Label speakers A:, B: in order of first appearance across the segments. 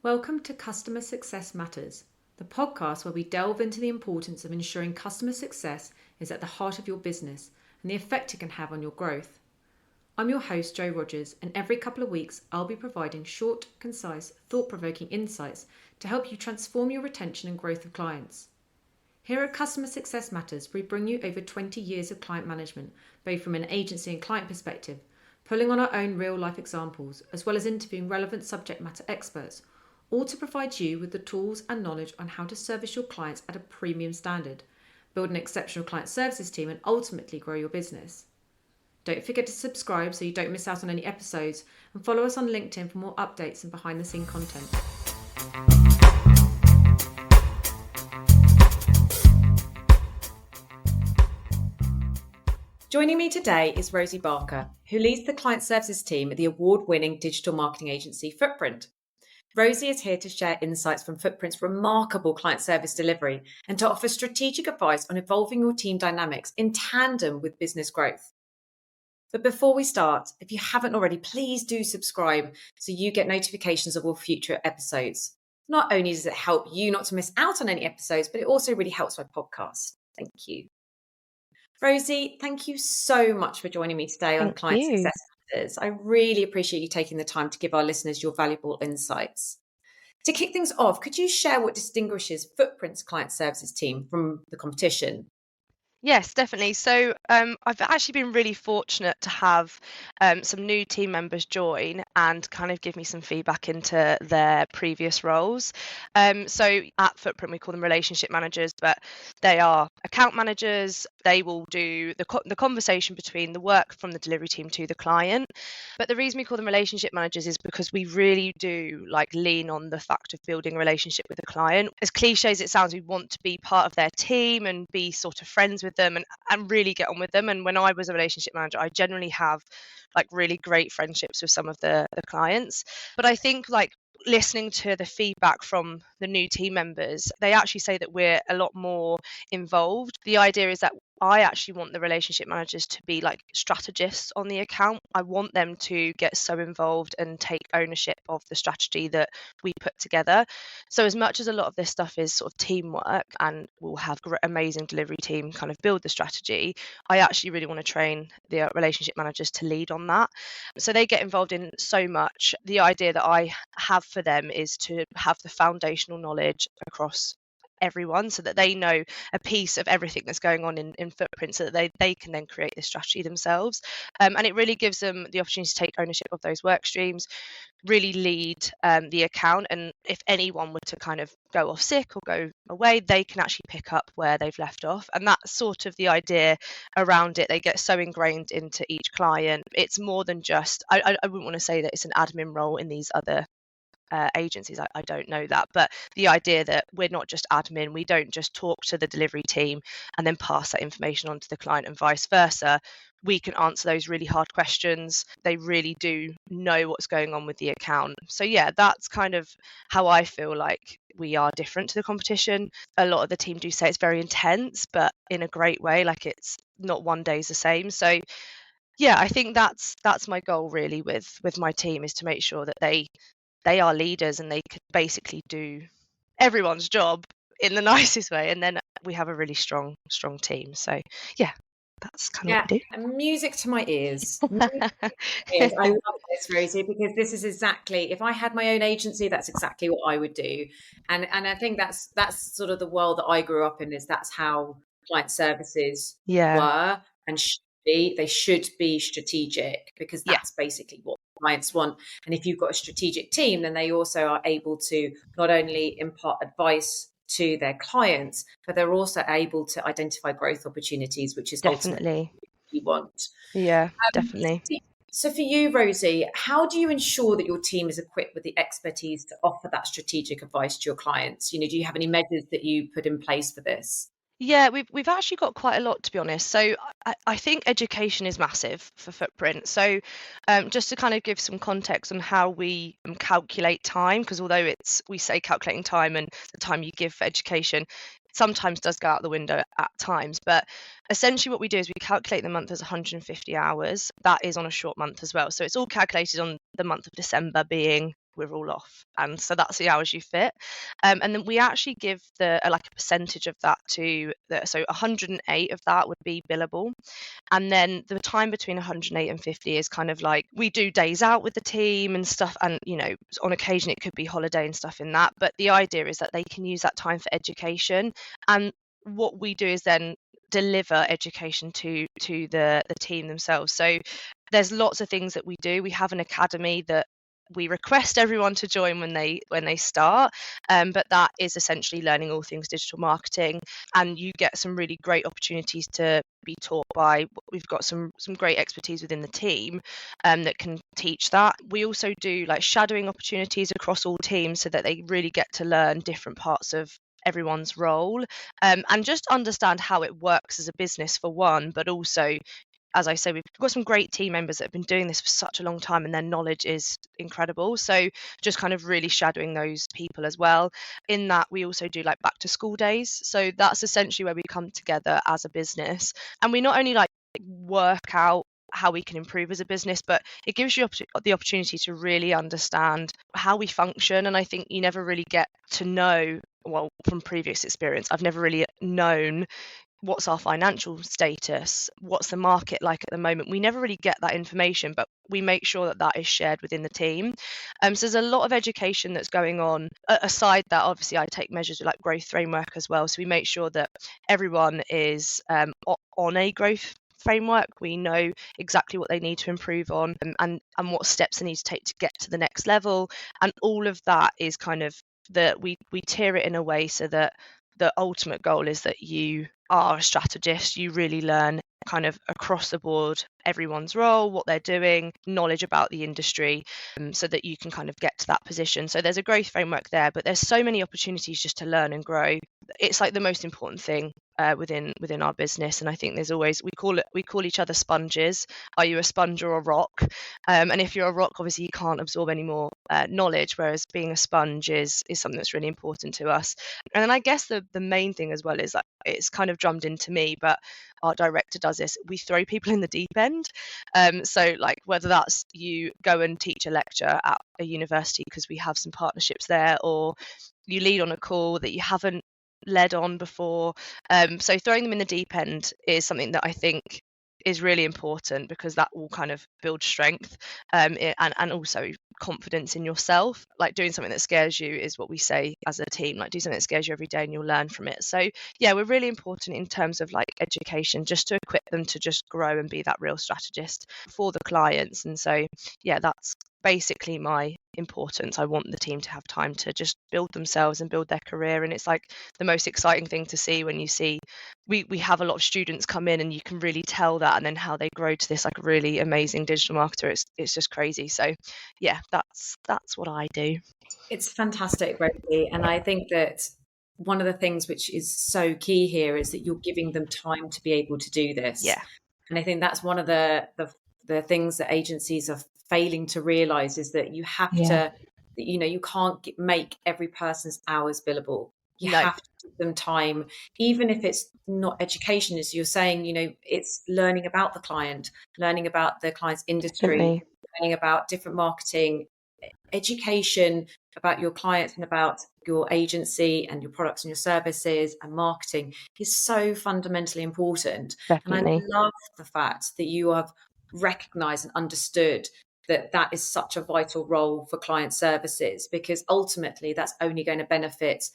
A: Welcome to Customer Success Matters, the podcast where we delve into the importance of ensuring customer success is at the heart of your business and the effect it can have on your growth. I'm your host, Jo Rogers, and every couple of weeks I'll be providing short, concise, thought-provoking insights to help you transform your retention and growth of clients. Here at Customer Success Matters, we bring you over 20 years of client management, both from an agency and client perspective, pulling on our own real-life examples, as well as interviewing relevant subject matter experts, all to provide you with the tools and knowledge on how to service your clients at a premium standard, build an exceptional client services team, and ultimately grow your business. Don't forget to subscribe so you don't miss out on any episodes, and follow us on LinkedIn for more updates and behind-the-scene content. Joining me today is Rosie Barker, who leads the client services team at the award-winning digital marketing agency Footprint. Rosie is here to share insights from Footprint's remarkable client service delivery and to offer strategic advice on evolving your team dynamics in tandem with business growth. But before we start, if you haven't already, please do subscribe so you get notifications of all future episodes. Not only does it help you not to miss out on any episodes, but it also really helps my podcast. Thank you. Rosie, thank you so much for joining me today on Client Success Matters. I really appreciate you taking the time to give our listeners your valuable insights. To kick things off, could you share what distinguishes Footprint's client services team from the competition?
B: Yes, definitely. So I've actually been really fortunate to have some new team members join and kind of give me some feedback into their previous roles. So at Footprint, we call them relationship managers, but they are account managers. They will do the conversation between the work from the delivery team to the client. But the reason we call them relationship managers is because we really do lean on the fact of building a relationship with the client. As cliche as it sounds, we want to be part of their team and be sort of friends with them and really get on with them. And when I was a relationship manager, I generally have really great friendships with some of the clients. But I think listening to the feedback from the new team members, they actually say that we're a lot more involved. The idea is that I actually want the relationship managers to be strategists on the account. I want them to get so involved and take ownership of the strategy that we put together. So as much as a lot of this stuff is sort of teamwork and we'll have amazing delivery team kind of build the strategy, I actually really want to train the relationship managers to lead on that. So they get involved in so much. The idea that I have for them is to have the foundational knowledge across everyone so that they know a piece of everything that's going on in Footprint so that they can then create this strategy themselves. And it really gives them the opportunity to take ownership of those work streams, really lead the account. And if anyone were to kind of go off sick or go away, they can actually pick up where they've left off. And that's sort of the idea around it. They get so ingrained into each client. It's more than just, I wouldn't want to say that it's an admin role in these other agencies. I don't know that, but the idea that we're not just admin, we don't just talk to the delivery team and then pass that information on to the client and vice versa. We can answer those really hard questions. They really do know what's going on with the account. So yeah, that's kind of how I feel like we are different to the competition. A lot of the team do say it's very intense, but in a great way, it's not one day's the same. So yeah, I think that's my goal really with my team, is to make sure that they are leaders and they could basically do everyone's job in the nicest way. And then we have a really strong team. So yeah, that's kind of what we do.
A: And music to my ears. I love this, Rosie, because this is exactly, if I had my own agency, that's exactly what I would do. And I think that's sort of the world that I grew up in, is that's how client services were and should be. They should be strategic, because that's basically what clients want. And if you've got a strategic team, then they also are able to not only impart advice to their clients, but they're also able to identify growth opportunities, which is ultimately what you want.
B: Yeah, definitely.
A: So for you, Rosie, how do you ensure that your team is equipped with the expertise to offer that strategic advice to your clients? Do you have any measures that you put in place for this?
B: Yeah, we've actually got quite a lot, to be honest. So I think education is massive for Footprint. So just to kind of give some context on how we calculate time, because although we say calculating time and the time you give for education sometimes does go out the window at times, but essentially what we do is we calculate the month as 150 hours. That is on a short month as well. So it's all calculated on the month of December being we're all off, and so that's the hours you fit. And then we actually give the like a percentage of that to so 108 of that would be billable, and then the time between 108 and 50 is kind of like we do days out with the team and stuff, and on occasion it could be holiday and stuff in that, but the idea is that they can use that time for education. And what we do is then deliver education to the team themselves. So there's lots of things that we do. We have an academy that we request everyone to join when they start, but that is essentially learning all things digital marketing, and you get some really great opportunities to be taught by, we've got some great expertise within the team that can teach that. We also do like shadowing opportunities across all teams so that they really get to learn different parts of everyone's role, and just understand how it works as a business for one, but also, as I say, we've got some great team members that have been doing this for such a long time and their knowledge is incredible. So just kind of really shadowing those people as well. In that, we also do like back to school days. So that's essentially where we come together as a business, and we not only like work out how we can improve as a business, but it gives you the opportunity to really understand how we function. And I think you never really get to know, well, from previous experience, I've never really known what's our financial status, what's the market like at the moment. We never really get that information, but we make sure that that is shared within the team. So there's a lot of education that's going on. Aside that, obviously I take measures with like growth framework as well, so we make sure that everyone is on a growth framework. We know exactly what they need to improve on, and what steps they need to take to get to the next level. And all of that is kind of that we tier it in a way so that the ultimate goal is that you are a strategist, you really learn kind of across the board everyone's role, what they're doing, knowledge about the industry, so that you can kind of get to that position. So there's a growth framework there, but there's so many opportunities just to learn and grow. It's like the most important thing within our business. And I think there's always, we call each other sponges. Are you a sponge or a rock? And if you're a rock, obviously you can't absorb any more knowledge, whereas being a sponge is something that's really important to us. And then I guess the main thing as well is that it's kind of drummed into me, but our director does this, we throw people in the deep end. So like whether that's you go and teach a lecture at a university because we have some partnerships there, or you lead on a call that you haven't led on before. So throwing them in the deep end is something that I think is really important, because that will kind of build strength, and also confidence in yourself. Like doing something that scares you is what we say as a team, like do something that scares you every day and you'll learn from it. So yeah, we're really important in terms of like education, just to equip them to just grow and be that real strategist for the clients. And so yeah, that's basically my importance. I want the team to have time to just build themselves and build their career, and it's like the most exciting thing to see when you see we have a lot of students come in and you can really tell that, and then how they grow to this like really amazing digital marketer. It's just crazy. So yeah, that's what I do.
A: It's fantastic, Rosie. And I think that one of the things which is so key here is that you're giving them time to be able to do this.
B: Yeah.
A: And I think that's one of the things that agencies are failing to realize, is that you have to, you can't make every person's hours billable. You
B: No.
A: have to give them time, even if it's not education, as you're saying, it's learning about the client, learning about the client's industry,
B: Definitely.
A: learning about different marketing, education about your clients and about your agency and your products and your services and marketing is so fundamentally important. And I
B: Definitely.
A: love the fact that you have recognized and understood that that is such a vital role for client services, because ultimately that's only going to benefit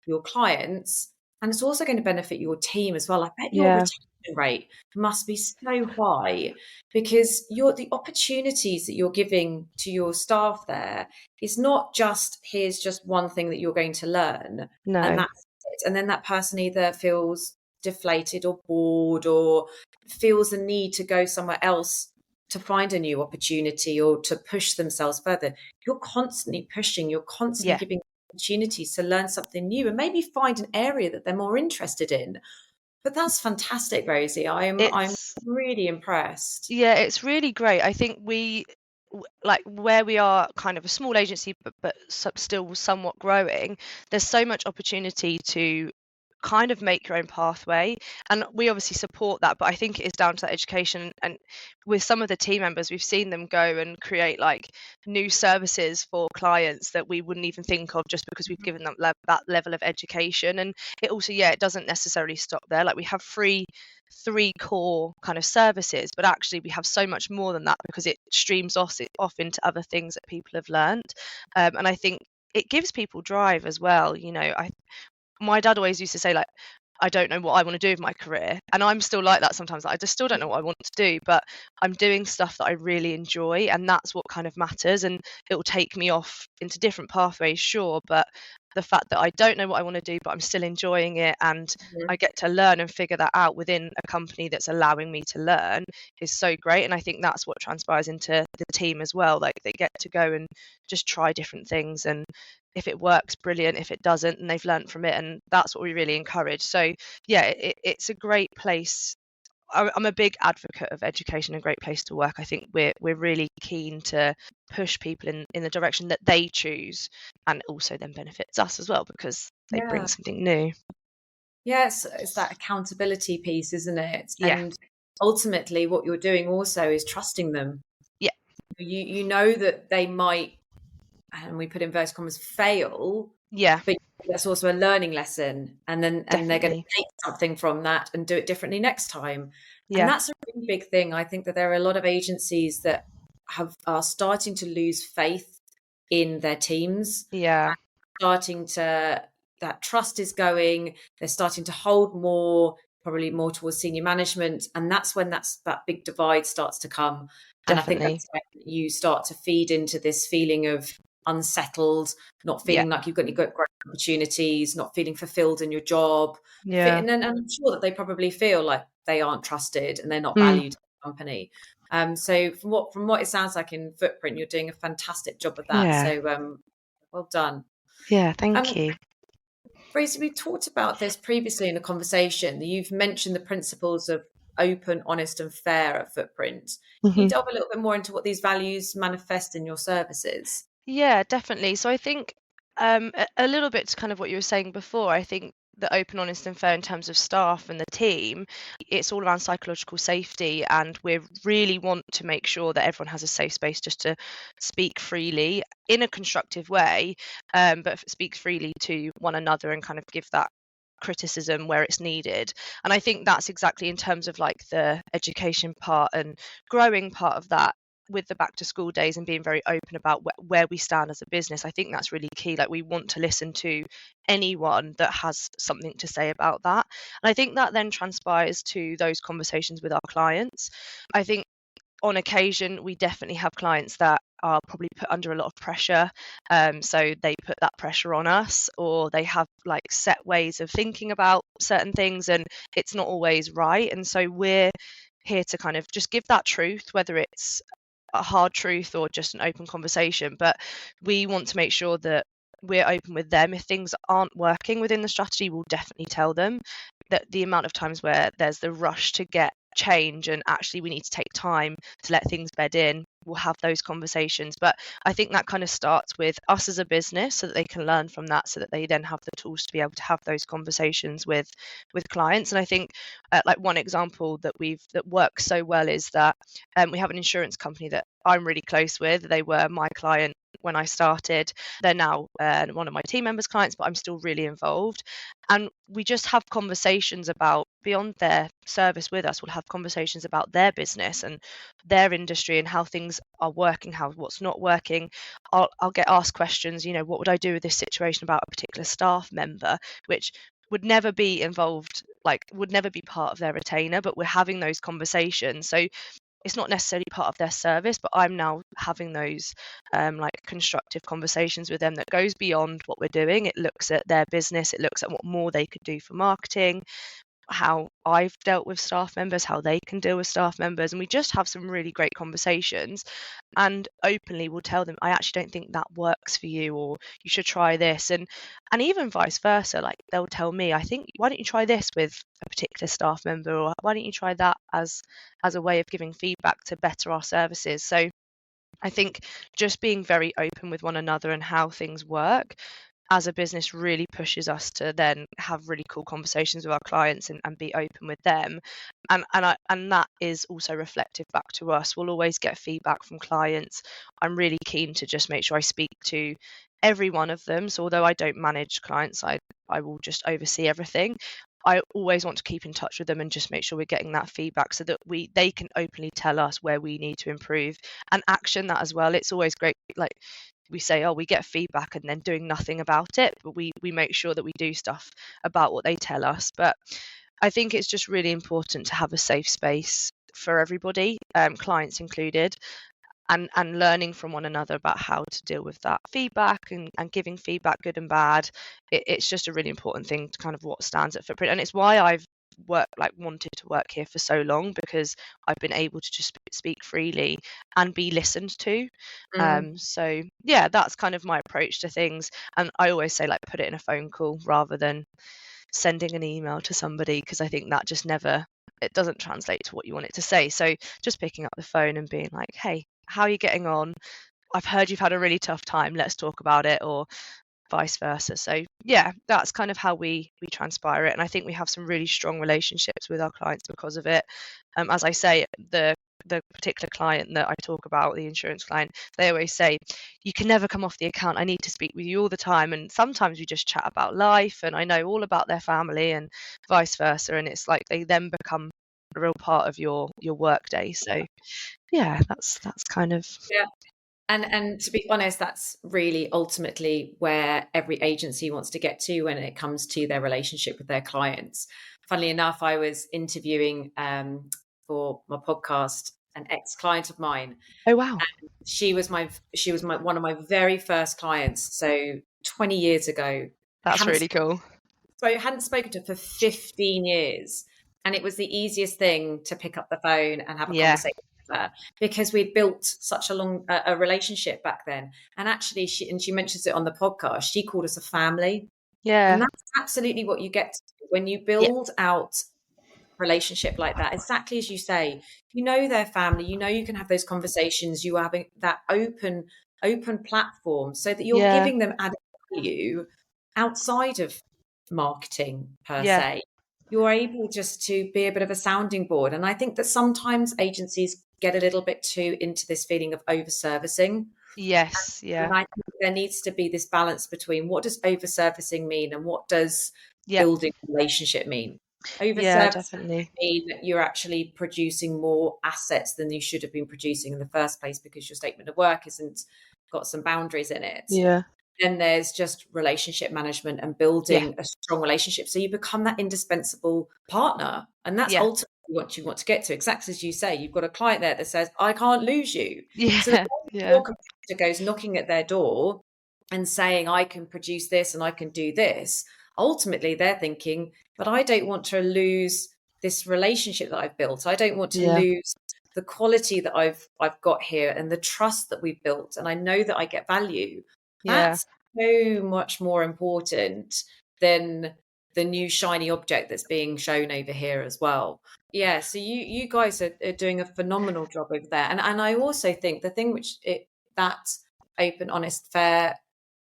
A: your clients, and it's also going to benefit your team as well. I bet your
B: Yeah.
A: retention rate must be so high, because the opportunities that you're giving to your staff there is not just, here's just one thing that you're going to learn and
B: No.
A: that's it. And then that person either feels deflated or bored or feels the need to go somewhere else to find a new opportunity or to push themselves further. You're constantly pushing, you're constantly
B: Yeah.
A: giving opportunities to learn something new and maybe find an area that they're more interested in. But that's fantastic, Rosie. I'm
B: It's
A: really impressed.
B: Yeah, it's really great. I think like where we are kind of a small agency, but still somewhat growing, there's so much opportunity to kind of make your own pathway, and we obviously support that, but I think it is down to that education. And with some of the team members, we've seen them go and create like new services for clients that we wouldn't even think of, just because we've given them that level of education. And it also, it doesn't necessarily stop there. Like, we have three core kind of services, but actually we have so much more than that, because it streams off into other things that people have learned. And I think it gives people drive as well. My dad always used to say, like, I don't know what I want to do with my career, and I'm still like that sometimes. I just still don't know what I want to do, but I'm doing stuff that I really enjoy, and that's what kind of matters. And it will take me off into different pathways, sure, but the fact that I don't know what I want to do, but I'm still enjoying it, and I get to learn and figure that out within a company that's allowing me to learn, is so great. And I think that's what transpires into the team as well. Like, they get to go and just try different things, and if it works, brilliant. If it doesn't, and they've learned from it, and that's what we really encourage. So it's a great place. I'm a big advocate of education, a great place to work. I think we're really keen to push people in the direction that they choose, and also then benefits us as well, because they bring something new.
A: Yes, it's that accountability piece, isn't it?
B: Yeah.
A: And ultimately what you're doing also is trusting them.
B: Yeah.
A: You know that they might, and we put inverted commas, fail.
B: Yeah.
A: But that's also a learning lesson. And then and they're going to take something from that and do it differently next time.
B: Yeah.
A: And that's a really big thing. I think that there are a lot of agencies that are starting to lose faith in their teams.
B: Yeah.
A: That trust is going, they're starting to hold more, probably more towards senior management. And that's when that big divide starts to come. And
B: Definitely.
A: I think that's when you start to feed into this feeling of unsettled, not feeling like you've got great opportunities, not feeling fulfilled in your job. And I'm sure that they probably feel like they aren't trusted and they're not valued in the company. So from what it sounds like in Footprint, you're doing a fantastic job of that.
B: Yeah.
A: So well done.
B: Yeah, thank you.
A: Rosie, we talked about this previously in a conversation. You've mentioned the principles of open, honest, and fair at Footprint. Can you delve a little bit more into what these values manifest in your services?
B: Yeah, definitely. So I think a little bit to kind of what you were saying before, I think the open, honest, and fair in terms of staff and the team, it's all around psychological safety, and we really want to make sure that everyone has a safe space just to speak freely in a constructive way, but speak freely to one another and kind of give that criticism where it's needed. And I think that's exactly in terms of like the education part and growing part of that with the back to school days, and being very open about where we stand as a business. I think that's really key. Like, we want to listen to anyone that has something to say about that. And I think that then transpires to those conversations with our clients. I think on occasion we definitely have clients that are probably put under a lot of pressure, so they put that pressure on us, or they have like set ways of thinking about certain things, and it's not always right. And so we're here to kind of just give that truth, whether it's a hard truth or just an open conversation. But we want to make sure that we're open with them. If things aren't working within the strategy, we'll definitely tell them. That the amount of times where there's the rush to get change, and actually we need to take time to let things bed in, we'll have those conversations. But I think that kind of starts with us as a business, so that they can learn from that, so that they then have the tools to be able to have those conversations with clients. And I think like one example that works so well is that we have an insurance company that I'm really close with. They were my client when I started. They're now one of my team members' clients, but I'm still really involved. And we just have conversations about, beyond their service with us, we'll have conversations about their business and their industry and how things are working, what's not working. I'll get asked questions, what would I do with this situation about a particular staff member, which would never be involved, like would never be part of their retainer, but we're having those conversations. So it's not necessarily part of their service, but I'm now having those like constructive conversations with them that goes beyond what we're doing. It looks at their business, it looks at what more they could do for marketing, how I've dealt with staff members, how they can deal with staff members, and we just have some really great conversations. And openly we'll tell them, I actually don't think that works for you, or you should try this. And even vice versa, like they'll tell me, I think, why don't you try this with a particular staff member, or why don't you try that as a way of giving feedback to better our services. So I think just being very open with one another and how things work as a business really pushes us to then have really cool conversations with our clients and be open with them. And that is also reflective back to us. We'll always get feedback from clients. I'm really keen to just make sure I speak to every one of them. So although I don't manage clients, I will just oversee everything. I always want to keep in touch with them and just make sure we're getting that feedback so that they can openly tell us where we need to improve and action that as well. It's always great, like we say, oh, we get feedback and then doing nothing about it, but we make sure that we do stuff about what they tell us. But I think it's just really important to have a safe space for everybody, clients included, and learning from one another about how to deal with that feedback and giving feedback, good and bad. It's just a really important thing to kind of what stands at Footprint. And it's why I've wanted to work here for so long, because I've been able to just speak freely and be listened to. So yeah, that's kind of my approach to things. And I always say, like, put it in a phone call rather than sending an email to somebody, because I think that just it doesn't translate to what you want it to say. So just picking up the phone and being like, hey, how are you getting on? I've heard you've had a really tough time, let's talk about it, or vice versa. So yeah, that's kind of how we transpire it. And I think we have some really strong relationships with our clients because of it. As I say, the particular client that I talk about, the insurance client, they always say, you can never come off the account, I need to speak with you all the time. And sometimes we just chat about life and I know all about their family and vice versa, and it's like they then become a real part of your work day. So yeah, that's kind of
A: And to be honest, that's really ultimately where every agency wants to get to when it comes to their relationship with their clients. Funnily enough, I was interviewing for my podcast an ex-client of mine.
B: Oh wow,
A: and she was one of my very first clients. So 20 years ago,
B: that's really cool.
A: so I hadn't spoken to her for 15 years. And it was the easiest thing to pick up the phone and have a conversation with her, because we'd built such a relationship back then. And actually, she mentions it on the podcast, she called us a family. And that's absolutely what you get to do when you build out relationship like that. Exactly as you say, you know their family, you know you can have those conversations, you are having that open platform so that you're giving them added value outside of marketing per se. You're able just to be a bit of a sounding board. And I think that sometimes agencies get a little bit too into this feeling of over servicing.
B: Yes, yeah.
A: And I think there needs to be this balance between what does over servicing mean and what does
B: Yeah.
A: building a relationship mean. Over
B: Yeah,
A: servicing
B: definitely.
A: mean that you're actually producing more assets than you should have been producing in the first place because your statement of work isn't got some boundaries in it.
B: Yeah.
A: Then there's just relationship management and building a strong relationship. So you become that indispensable partner. And that's ultimately what you want to get to. Exactly as you say, you've got a client there that says, I can't lose you. So the your competitor goes knocking at their door and saying, I can produce this and I can do this. Ultimately, they're thinking, but I don't want to lose this relationship that I've built. I don't want to lose the quality that I've got here and the trust that we've built. And I know that I get value. That's so much more important than the new shiny object that's being shown over here as well. Yeah, so you guys are doing a phenomenal job over there. And I also think the thing that open, honest, fair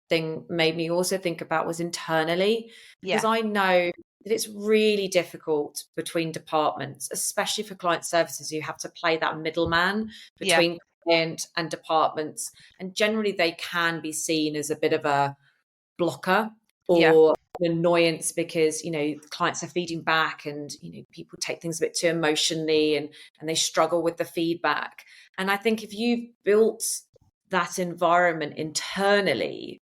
A: thing made me also think about was internally, because I know that it's really difficult between departments, especially for client services. You have to play that middleman between client and departments. And generally they can be seen as a bit of a blocker or an annoyance because, clients are feeding back and, people take things a bit too emotionally and they struggle with the feedback. And I think if you've built that environment internally,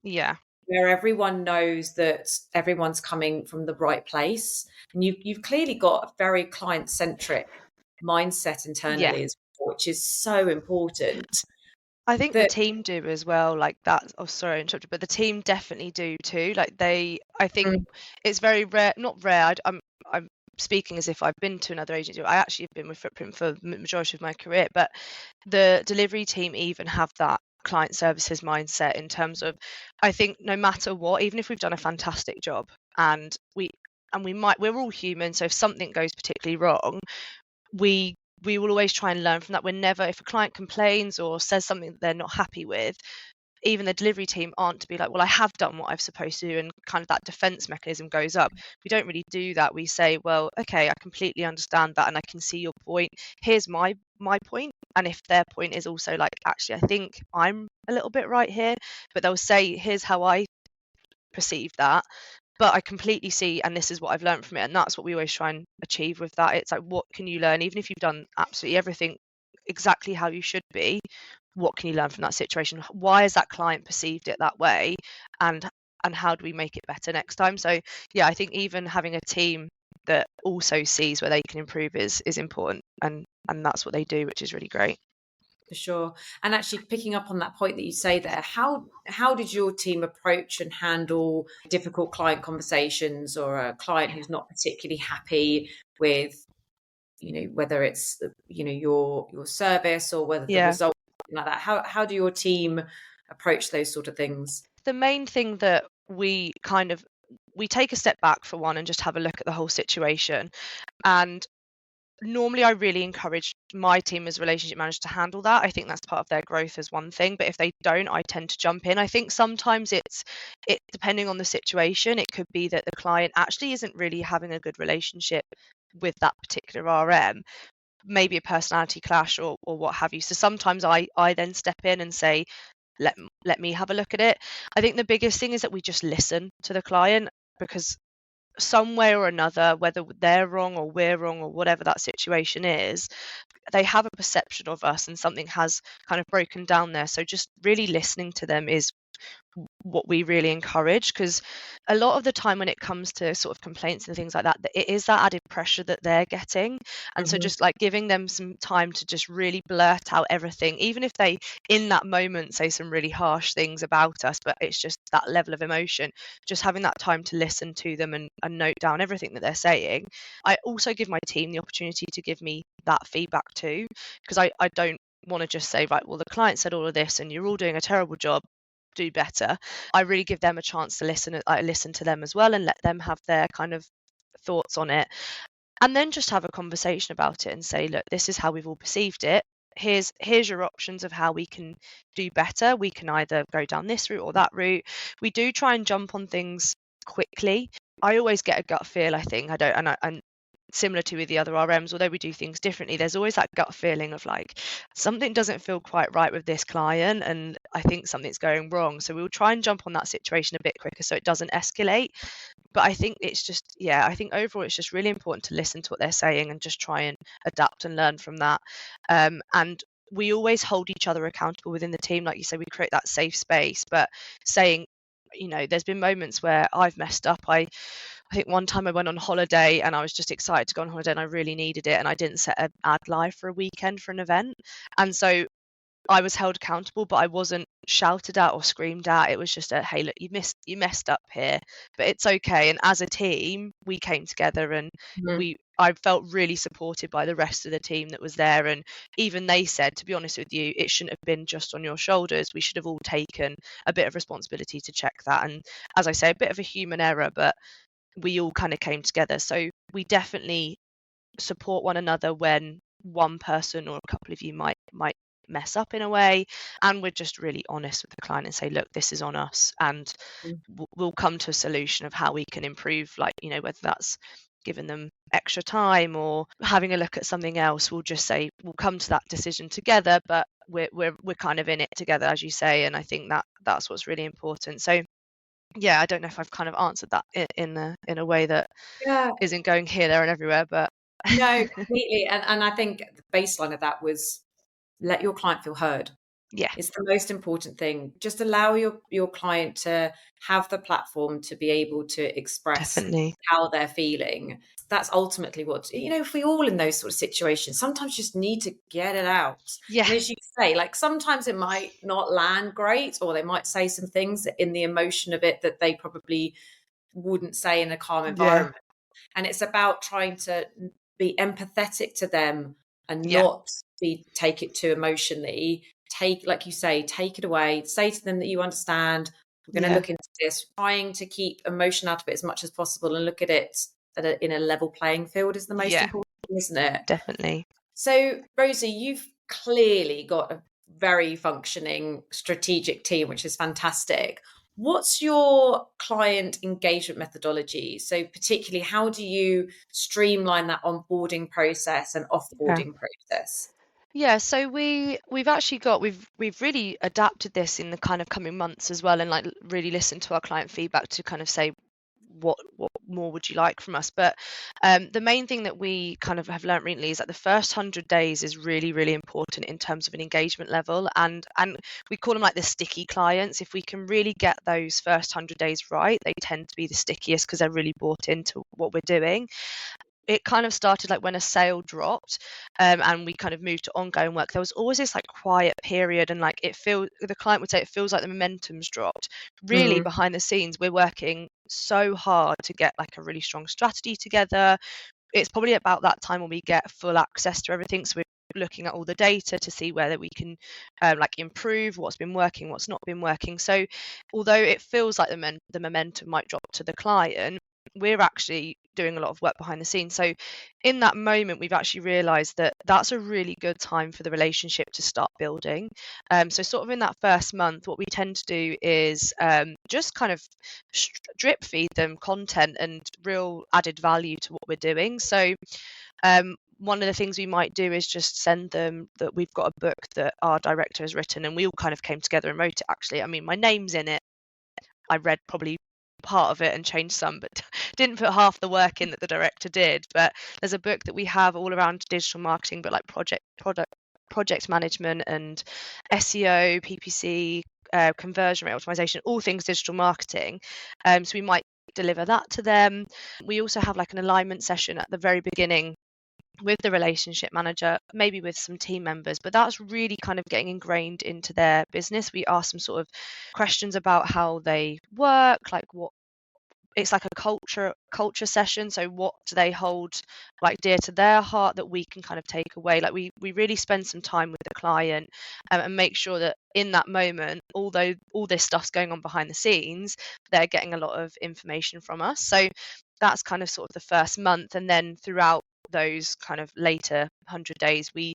A: where everyone knows that everyone's coming from the right place, and you've clearly got a very client-centric mindset internally as well, which is so important.
B: I think the team do as well, like that. Oh, sorry, I interrupted, but the team definitely do too. Like I think it's very rare, not rare. I'm speaking as if I've been to another agency. I actually have been with Footprint for the majority of my career, but the delivery team even have that client services mindset in terms of, I think no matter what, even if we've done a fantastic job and we're all human, so if something goes particularly wrong, we will always try and learn from that. We're never, if a client complains or says something that they're not happy with, even the delivery team aren't to be like, well, I have done what I've supposed to do, and kind of that defense mechanism goes up. We don't really do that. We say, well, okay, I completely understand that and I can see your point. Here's my point. And if their point is also like, actually, I think I'm a little bit right here, but they'll say, here's how I perceive that, but I completely see, and this is what I've learned from it. And that's what we always try and achieve with that. It's like, what can you learn? Even if you've done absolutely everything exactly how you should be, what can you learn from that situation? Why has that client perceived it that way? And how do we make it better next time? So yeah, I think even having a team that also sees where they can improve is important, and that's what they do, which is really great.
A: For sure. And actually picking up on that point that you say there, how did your team approach and handle difficult client conversations, or a client who's not particularly happy with, whether it's, your service, or whether the
B: Yeah.
A: result, like that? How do your team approach those sort of things?
B: The main thing that we take a step back for one and just have a look at the whole situation. And normally I really encourage my team as relationship managers to handle that. I think that's part of their growth as one thing, but if they don't, I tend to jump in. I think sometimes it depending on the situation, it could be that the client actually isn't really having a good relationship with that particular RM, maybe a personality clash or what have you. So sometimes I then step in and say, let me have a look at it. I think the biggest thing is that we just listen to the client, because some way or another, whether they're wrong or we're wrong or whatever that situation is, they have a perception of us and something has kind of broken down there. So just really listening to them is what we really encourage, because a lot of the time when it comes to sort of complaints and things like that, it is that added pressure that they're getting. And so just like giving them some time to just really blurt out everything, even if they in that moment say some really harsh things about us, but it's just that level of emotion, just having that time to listen to them and note down everything that they're saying. I also give my team the opportunity to give me that feedback too, because I don't want to just say, right, well, the client said all of this and you're all doing a terrible job, do better. I really give them a chance to listen. I listen to them as well and let them have their kind of thoughts on it, and then just have a conversation about it and say, look, this is how we've all perceived it. Here's your options of how we can do better. We can either go down this route or that route. We do try and jump on things quickly. I always get a gut feel, I think. I don't, and similar to with the other RMs, although we do things differently, there's always that gut feeling of like, something doesn't feel quite right with this client and I think something's going wrong. So we'll try and jump on that situation a bit quicker so it doesn't escalate. But I think it's just, I think overall it's just really important to listen to what they're saying and just try and adapt and learn from that. And we always hold each other accountable within the team. Like you say, we create that safe space, but saying, there's been moments where I've messed up. I think one time I went on holiday and I was just excited to go on holiday and I really needed it, and I didn't set an ad live for a weekend for an event. And so I was held accountable, but I wasn't shouted at or screamed at. It was just a, hey, look, you messed up here, but it's okay. And as a team, we came together and I felt really supported by the rest of the team that was there. And even they said, to be honest with you, it shouldn't have been just on your shoulders. We should have all taken a bit of responsibility to check that. And as I say, a bit of a human error, but we all kind of came together. So we definitely support one another when one person or a couple of you might mess up in a way, and we're just really honest with the client and say, look, this is on us, and we'll come to a solution of how we can improve, like, whether that's giving them extra time or having a look at something else. We'll just say we'll come to that decision together, but we're kind of in it together, as you say. And I think that's what's really important. So yeah, I don't know if I've kind of answered that in a way that isn't going here, there and everywhere, but
A: No, completely. And I think the baseline of that was, let your client feel heard.
B: Yeah,
A: it's the most important thing. Just allow your client to have the platform to be able to express
B: definitely.
A: how they're feeling. That's ultimately what, if we all in those sort of situations, sometimes just need to get it out.
B: Yeah.
A: And as you say, like, sometimes it might not land great, or they might say some things in the emotion of it that they probably wouldn't say in a calm environment. And it's about trying to be empathetic to them and not take it too emotionally. Like you say, take it away, say to them that you understand, we're going to look into this, trying to keep emotion out of it as much as possible and look at it in a level playing field is the most important thing, isn't it?
B: Definitely.
A: So, Rosie, you've clearly got a very functioning strategic team, which is fantastic. What's your client engagement methodology? So particularly, how do you streamline that onboarding process and
B: Yeah.
A: offboarding process?
B: Yeah, so we've really adapted this in the kind of coming months as well, and like really listened to our client feedback to kind of say what more would you like from us. But the main thing that we kind of have learned recently is that the first 100 days is really, really important in terms of an engagement level, and we call them like the sticky clients. If we can really get those first 100 days right, they tend to be the stickiest because they're really bought into what we're doing. It kind of started like when a sale dropped, and we kind of moved to ongoing work. There was always this like quiet period, and like the client would say it feels like the momentum's dropped. Really,
A: Mm.
B: behind the scenes, we're working so hard to get like a really strong strategy together. It's probably about that time when we get full access to everything. So we're looking at all the data to see whether we can like improve what's been working, what's not been working. So although it feels like the momentum might drop to the client, we're actually doing a lot of work behind the scenes. So in that moment, we've actually realized that that's a really good time for the relationship to start building. So sort of in that first month, what we tend to do is just kind of drip feed them content and real added value to what we're doing. So one of the things we might do is just send them that we've got a book that our director has written, and we all kind of came together and wrote it. Actually, I mean, my name's in it. I read probably part of it and changed some, but didn't put half the work in that the director did. But there's a book that we have all around digital marketing, but like project management and SEO, PPC, conversion rate optimization, all things digital marketing. So we might deliver that to them. We also have like an alignment session at the very beginning with the relationship manager, maybe with some team members, but that's really kind of getting ingrained into their business. We ask some sort of questions about how they work, like what it's like a culture session. So what do they hold like dear to their heart that we can kind of take away? Like we really spend some time with the client, and make sure that in that moment, although all this stuff's going on behind the scenes, they're getting a lot of information from us. So that's kind of sort of the first month, and then throughout those kind of later 100 days, we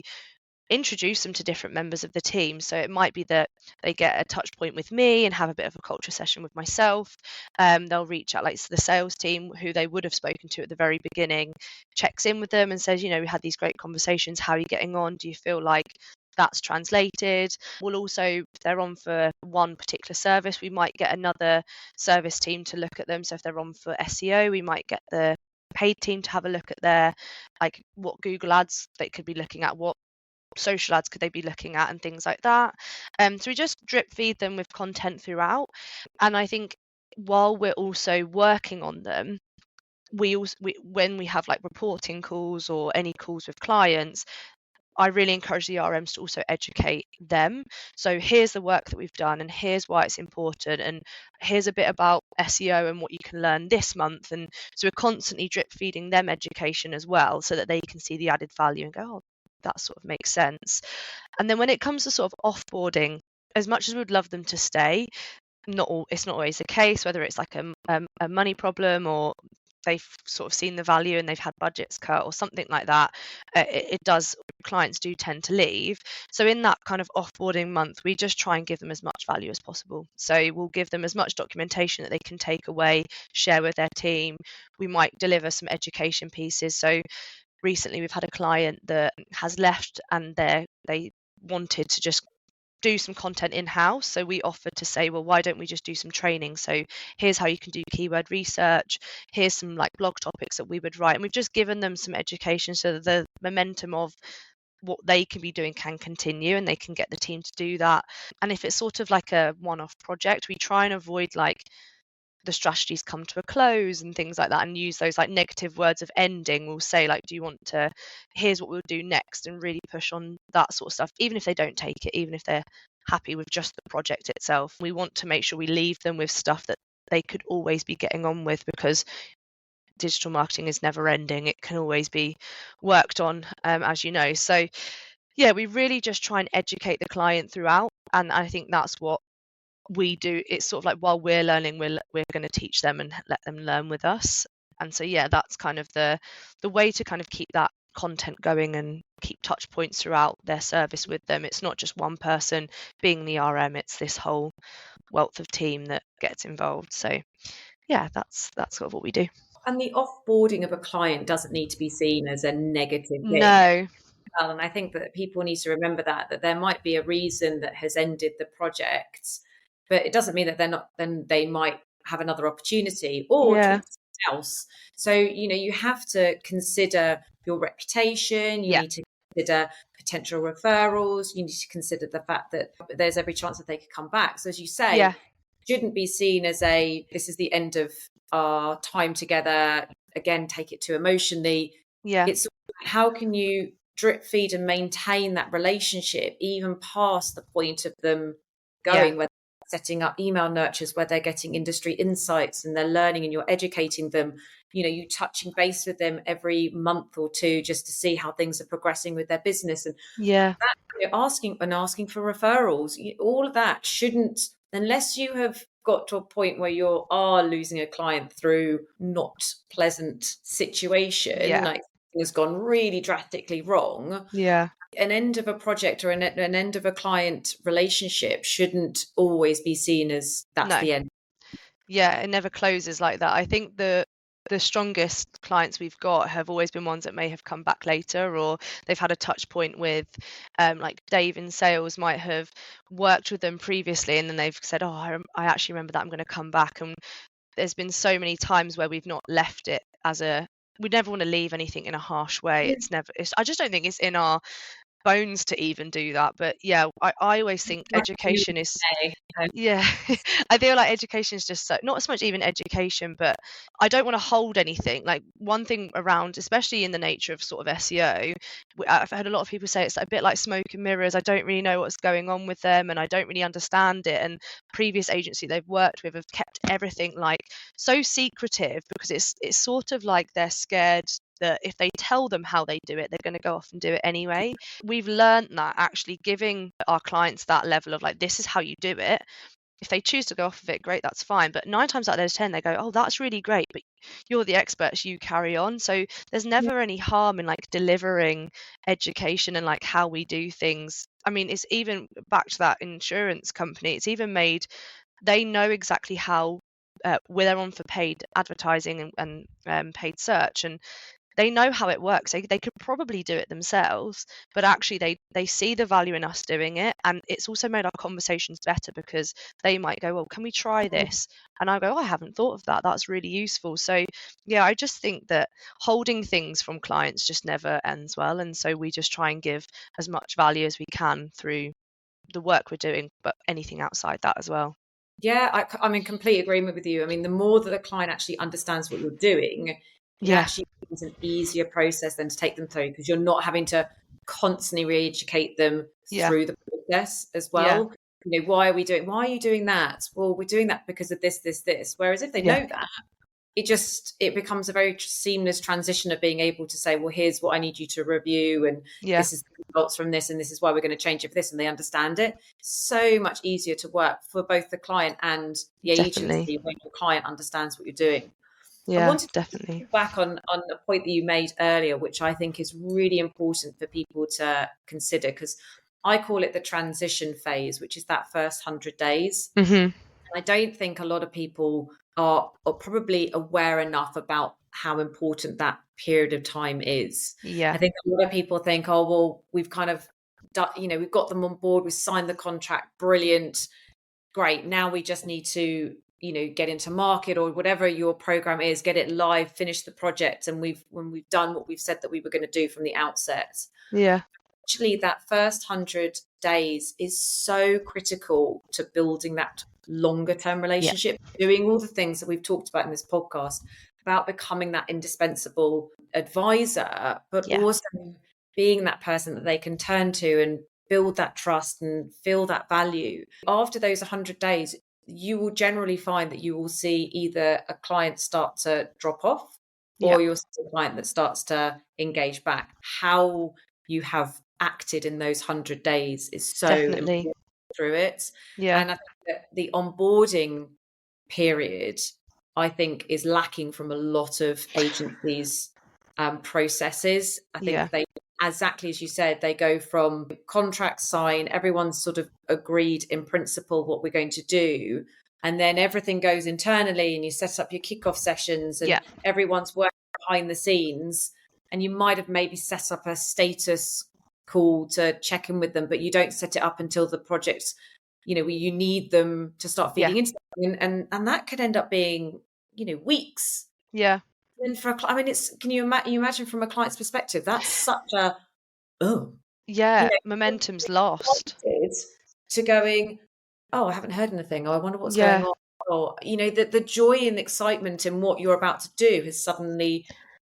B: introduce them to different members of the team. So it might be that they get a touch point with me and have a bit of a culture session with myself. They'll reach out like the sales team who they would have spoken to at the very beginning, checks in with them and says, we had these great conversations. How are you getting on? Do you feel like that's translated? We'll also, if they're on for one particular service, we might get another service team to look at them. So if they're on for SEO, we might get the paid team to have a look at their like what Google ads they could be looking at, what social ads could they be looking at, and things like that. So we just drip feed them with content throughout. And I think while we're also working on them, when we have like reporting calls or any calls with clients, I really encourage the RMs to also educate them. So here's the work that we've done, and here's why it's important, and here's a bit about SEO and what you can learn this month. And so we're constantly drip feeding them education as well, so that they can see the added value and go, oh, that sort of makes sense. And then when it comes to sort of offboarding, as much as we'd love them to stay, it's not always the case, whether it's like a money problem or they've sort of seen the value and they've had budgets cut or something like that. Clients do tend to leave. So in that kind of offboarding month, we just try and give them as much value as possible. So we'll give them as much documentation that they can take away, share with their team. We might deliver some education pieces. So recently we've had a client that has left, and they wanted to just do some content in-house. So we offered to say, well, why don't we just do some training? So here's how you can do keyword research. Here's some like blog topics that we would write. And we've just given them some education so that the momentum of what they can be doing can continue, and they can get the team to do that. And if it's sort of like a one-off project, we try and avoid like the strategies come to a close and things like that, and use those like negative words of ending. We'll say like, do you want to, here's what we'll do next, and really push on that sort of stuff, even if they don't take it, even if they're happy with just the project itself. We want to make sure we leave them with stuff that they could always be getting on with, because digital marketing is never ending. It can always be worked on, as you know. So yeah, we really just try and educate the client throughout, and I think that's what we do. It's sort of like while we're learning, we're going to teach them and let them learn with us. And so yeah, that's kind of the way to kind of keep that content going and keep touch points throughout their service with them. It's not just one person being the RM, it's this whole wealth of team that gets involved. So yeah, that's sort of what we do.
A: And the offboarding of a client doesn't need to be seen as a negative thing.
B: No.
A: And I think that people need to remember that there might be a reason that has ended the project, but it doesn't mean that then they might have another opportunity or
B: Yeah.
A: talk to someone else. So, you have to consider your reputation. You need to consider potential referrals. You need to consider the fact that there's every chance that they could come back. So as you say, shouldn't be seen as this is the end of our time together. Again, take it too emotionally. It's how can you drip feed and maintain that relationship even past the point of them going, where they're setting up email nurtures, where they're getting industry insights and they're learning and you're educating them. You touching base with them every month or two just to see how things are progressing with their business, and asking for referrals. All of that shouldn't, unless you have got to a point where you are losing a client through not pleasant situation, like has gone really drastically wrong. An end of a project or an end of a client relationship shouldn't always be seen as that's the end.
B: It never closes like that. I think the strongest clients we've got have always been ones that may have come back later, or they've had a touch point with like Dave in sales might have worked with them previously and then they've said, oh, I actually remember that, I'm going to come back. And there's been so many times where we've not left it we never want to leave anything in a harsh way. I just don't think it's in our bones to even do that. But I always think education is I feel like education is just not so much even education, but I don't want to hold anything. Like one thing around, especially in the nature of sort of SEO, I've heard a lot of people say it's a bit like smoke and mirrors. I don't really know what's going on with them and I don't really understand it. And previous agency they've worked with have kept everything like so secretive because it's sort of like they're scared that if they tell them how they do it, they're going to go off and do it anyway. We've learned that actually giving our clients that level of like, this is how you do it. If they choose to go off of it, great, that's fine. But 9 times out of 10, they go, oh, that's really great, but you're the experts, you carry on. So there's never any harm in like delivering education and like how we do things. I mean, it's even back to that insurance company. It's even made, they know exactly how, where they're on for paid advertising and paid search, and they know how it works. They could probably do it themselves, but actually they see the value in us doing it. And it's also made our conversations better because they might go, well, can we try this? And I go, oh, I haven't thought of that. That's really useful. So I just think that holding things from clients just never ends well. And so we just try and give as much value as we can through the work we're doing, but anything outside that as well.
A: Yeah, I'm in complete agreement with you. I mean, the more that the client actually understands what you're doing, it actually becomes an easier process than to take them through, because you're not having to constantly re-educate them through the process as well. Why are you doing that? Well, we're doing that because of this. Whereas if they know that, it becomes a very seamless transition of being able to say, well, here's what I need you to review, and this is the results from this, and this is why we're going to change it for this, and they understand it. So much easier to work for both the client and the agency when your client understands what you're doing. I wanted to go back on a point that you made earlier, which I think is really important for people to consider, because I call it the transition phase, which is that first 100 days.
B: Mm-hmm.
A: I don't think a lot of people are probably aware enough about how important that period of time is. I think a lot of people think, oh, well, we've kind of done, we've got them on board, we've signed the contract, brilliant, great. Now we just need to, get into market or whatever your program is, get it live, finish the project. And when we've done what we've said that we were going to do from the outset. Actually, that first 100 days is so critical to building that longer term relationship, doing all the things that we've talked about in this podcast about becoming that indispensable advisor, but also being that person that they can turn to and build that trust and feel that value. After those 100 days, you will generally find that you will see either a client start to drop off or you'll see a client that starts to engage back. How you have acted in those 100 days is so important through it. And I think that the onboarding period, I think, is lacking from a lot of agencies processes. I
B: Yeah.
A: think they, exactly as you said, they go from contract sign, everyone's sort of agreed in principle what we're going to do, and then everything goes internally and you set up your kickoff sessions and
B: Yeah.
A: everyone's working behind the scenes, and you might have maybe set up a status call to check in with them, but you don't set it up until the project's, you need them to start
B: Yeah.
A: feeding into them. And that could end up being, weeks.
B: Yeah.
A: And I mean, can you imagine from a client's perspective, that's such a, oh,
B: Yeah. Momentum's lost.
A: excited to going, oh, I haven't heard anything. Oh, I wonder what's going
B: Yeah.
A: on. Or, the joy and excitement in what you're about to do has suddenly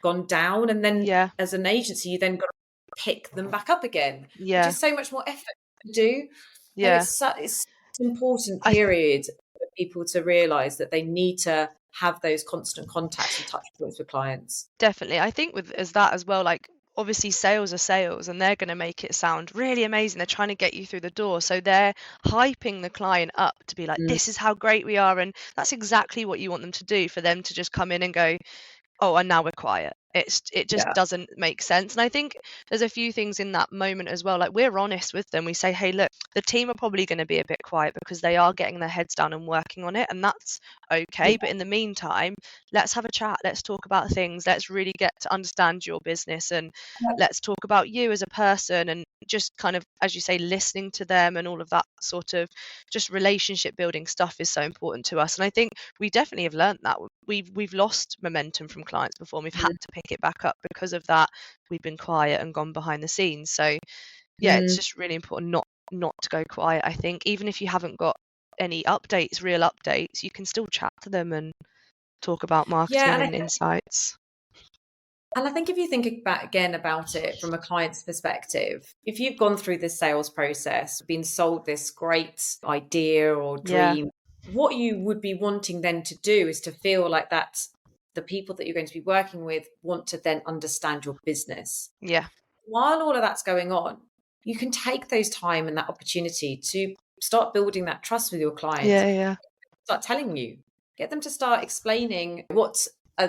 A: gone down. And then
B: Yeah.
A: as an agency, you then got to pick them back up again, which
B: Yeah.
A: is so much more effort to do. So
B: Yeah.
A: it's an important
B: I
A: period for people to realise that they need to have those constant contacts and touch points with clients.
B: Definitely. I think with as that as well, like obviously sales are sales and they're going to make it sound really amazing. They're trying to get you through the door. So they're hyping the client up to be like,
A: Mm,
B: this is how great we are. And that's exactly what you want them to do, for them to just come in and go, oh, and now we're quiet. It just
A: yeah.
B: doesn't make sense. And I think there's a few things in that moment as well. Like, we're honest with them. We say, hey, look, the team are probably going to be a bit quiet because they are getting their heads down and working on it, and that's okay.
A: Yeah.
B: But in the meantime, let's have a chat. Let's talk about things. Let's really get to understand your business, and let's talk about you as a person, and just kind of, as you say, listening to them, and all of that sort of just relationship building stuff is so important to us. And I think we definitely have learned that. We've lost momentum from clients before, and we've had to pick it back up because of that. We've been quiet and gone behind the scenes. So yeah, it's just really important not to go quiet. I think even if you haven't got any updates, real updates, you can still chat to them and talk about
A: Yeah,
B: marketing and insights.
A: and I think if you think about it from a client's perspective, if you've gone through this sales process, been sold this great idea or
B: Yeah.
A: dream, what you would be wanting then to do is to feel like that the people that you're going to be working with want to then understand your business.
B: Yeah.
A: While all of that's going on, you can take those time and that opportunity to start building that trust with your client,
B: Yeah. Yeah.
A: start telling you, get them to start explaining what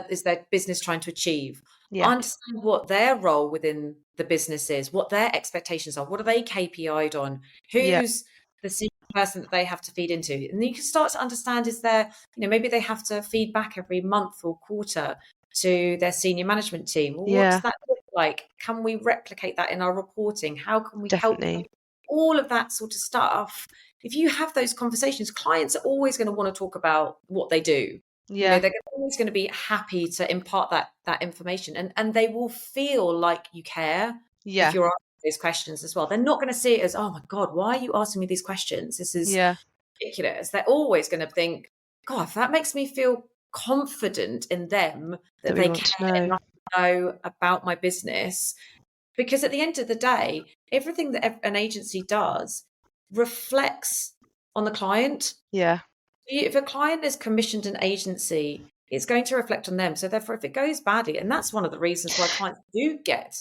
A: is their business trying to achieve,
B: Yeah.
A: understand what their role within the business is, what their expectations are, what are they KPI'd on,
B: Yeah.
A: who's the senior person that they have to feed into. And then you can start to understand, is there, maybe they have to feed back every month or quarter to their senior management team. Well, what does
B: Yeah.
A: that look like? Can we replicate that in our reporting? How can we help them?
B: Definitely.
A: All of that sort of stuff. If you have those conversations, clients are always going to want to talk about what they do.
B: Yeah.
A: They're always going to be happy to impart that information, and they will feel like you care if
B: Yeah.
A: you're asking those questions as well. They're not going to see it as, oh my God, why are you asking me these questions? This is
B: Yeah.
A: ridiculous. They're always going to think, God, if that makes me feel confident in them that
B: That we
A: they
B: want to
A: care
B: know.
A: enough to know about my business. Because at the end of the day, everything that an agency does reflects on the client.
B: Yeah.
A: If a client has commissioned an agency, it's going to reflect on them. So therefore, if it goes badly, and that's one of the reasons why clients do get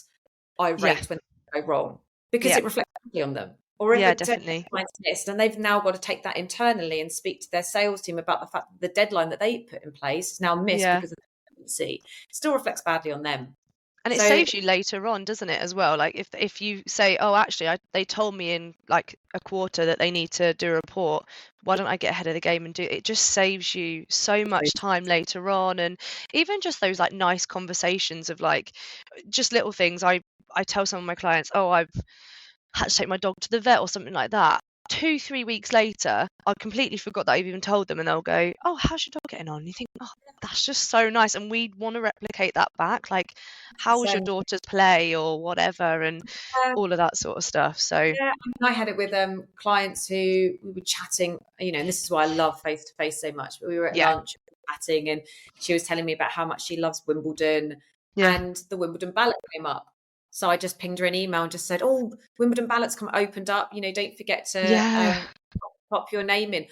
B: Yeah.
A: irate when they go wrong, because
B: Yeah.
A: it reflects badly on them. Or if
B: Yeah.
A: a
B: Definitely.
A: deadline's missed, and they've now got to take that internally and speak to their sales team about the fact that the deadline that they put in place is now missed
B: Yeah.
A: because of the agency, it still reflects badly on them.
B: And it
A: So
B: saves you later on, doesn't it, as well? Like, if you say, oh, actually, they told me in like a quarter that they need to do a report, why don't I get ahead of the game and do it? It just saves you so much time later on. And even just those like nice conversations of like just little things. I tell some of my clients, oh, I've had to take my dog to the vet or something like that. 2-3 weeks later, I completely forgot that I've even told them, and they'll go, oh, how's your dog getting on? And you think, oh, that's just so nice, and we'd want to replicate that back. Like, how was your
A: so
B: daughter's play or whatever, and all of that sort of stuff. So
A: yeah, I had it with clients who we were chatting, and this is why I love face to face so much. But we were at
B: yeah.
A: lunch chatting, and she was telling me about how much she loves Wimbledon,
B: Yeah.
A: and the Wimbledon ballot came up. So I just pinged her an email and just said, "Oh, Wimbledon ballots opened up. Don't forget to
B: Yeah.
A: pop your name in."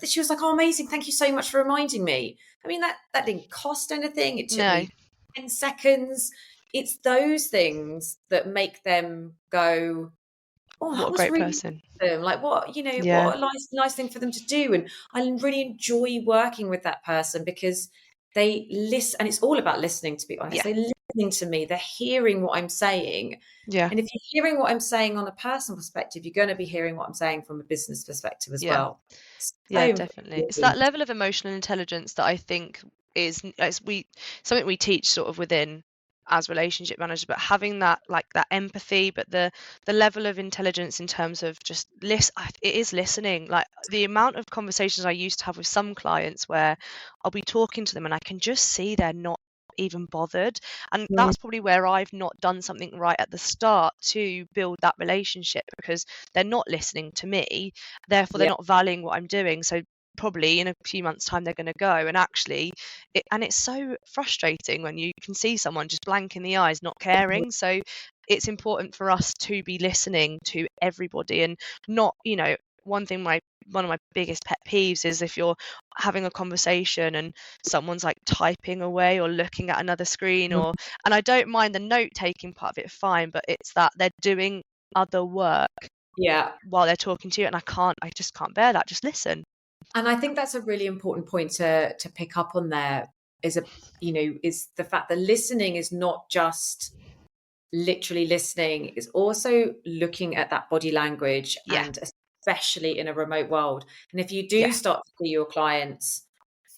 A: She was like, "Oh, amazing! Thank you so much for reminding me." I mean, that didn't cost anything. It took
B: No.
A: me 10 seconds. It's those things that make them go, oh,
B: What
A: that
B: a
A: was
B: great
A: really
B: person.
A: them. Like what
B: Yeah.
A: a nice thing for them to do. And I really enjoy working with that person because they listen, and it's all about listening, to be honest.
B: Yeah.
A: They listen listening to me, they're hearing what I'm saying.
B: Yeah.
A: And if you're hearing what I'm saying on a personal perspective, you're going to be hearing what I'm saying from a business perspective as
B: Yeah.
A: well.
B: Yeah,
A: So
B: definitely. It's that
A: important.
B: level of emotional intelligence that I think is something we teach sort of within as relationship managers, but having that like that empathy, but the level of intelligence in terms of just it is listening. Like the amount of conversations I used to have with some clients where I'll be talking to them and I can just see they're not even bothered, and
A: Mm,
B: that's probably where I've not done something right at the start to build that relationship, because they're not listening to me, therefore they're
A: yeah.
B: not valuing what I'm doing. So probably in a few months time they're going to go, and actually it's so frustrating when you can see someone just blank in the eyes, not caring. So it's important for us to be listening to everybody, and not, one of my biggest pet peeves is if you're having a conversation and someone's like typing away or looking at another screen,
A: Mm,
B: and I don't mind the note taking part of it, fine, but it's that they're doing other work
A: yeah.
B: while they're talking to you, and I just can't bear that. Just listen.
A: And I think that's a really important point to pick up on there is the fact that listening is not just literally listening, is also looking at that body language,
B: Yeah.
A: and especially in a remote world. And if you do
B: Yeah.
A: start to see your clients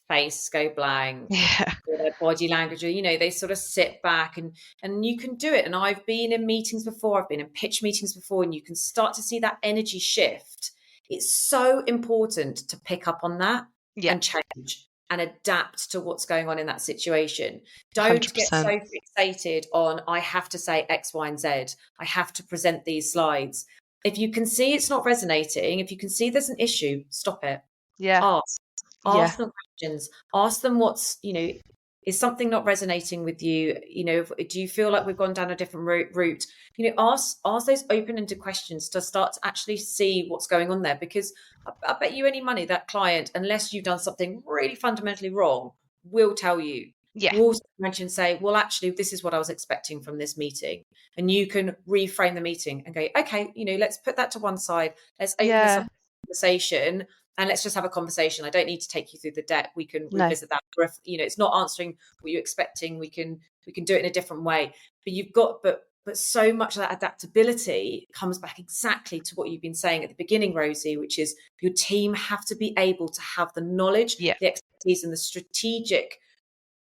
A: face go blank,
B: Yeah.
A: or their body language, or they sort of sit back, and you can do it. And I've been in meetings before, I've been in pitch meetings before, and you can start to see that energy shift. It's so important to pick up on that
B: Yeah.
A: and change and adapt to what's going on in that situation. Don't get
B: 100%.
A: so fixated on, I have to say X, Y, and Z, I have to present these slides. If you can see it's not resonating, if you can see there's an issue, stop it.
B: Yeah.
A: Ask.
B: Yeah.
A: Ask them questions. Ask them is something not resonating with you? Do you feel like we've gone down a different route? Ask those open-ended questions to start to actually see what's going on there. Because I bet you any money that client, unless you've done something really fundamentally wrong, will tell you.
B: Yeah.
A: Will mention, say, well, actually, this is what I was expecting from this meeting. And you can reframe the meeting and go, okay, let's put that to one side. Let's open this up
B: Yeah.
A: conversation, and let's just have a conversation. I don't need to take you through the deck. We can
B: No.
A: revisit that. Or if it's not answering what you're expecting, we can do it in a different way. But so much of that adaptability comes back exactly to what you've been saying at the beginning, Rosie, which is your team have to be able to have the knowledge,
B: Yeah.
A: the expertise, and the strategic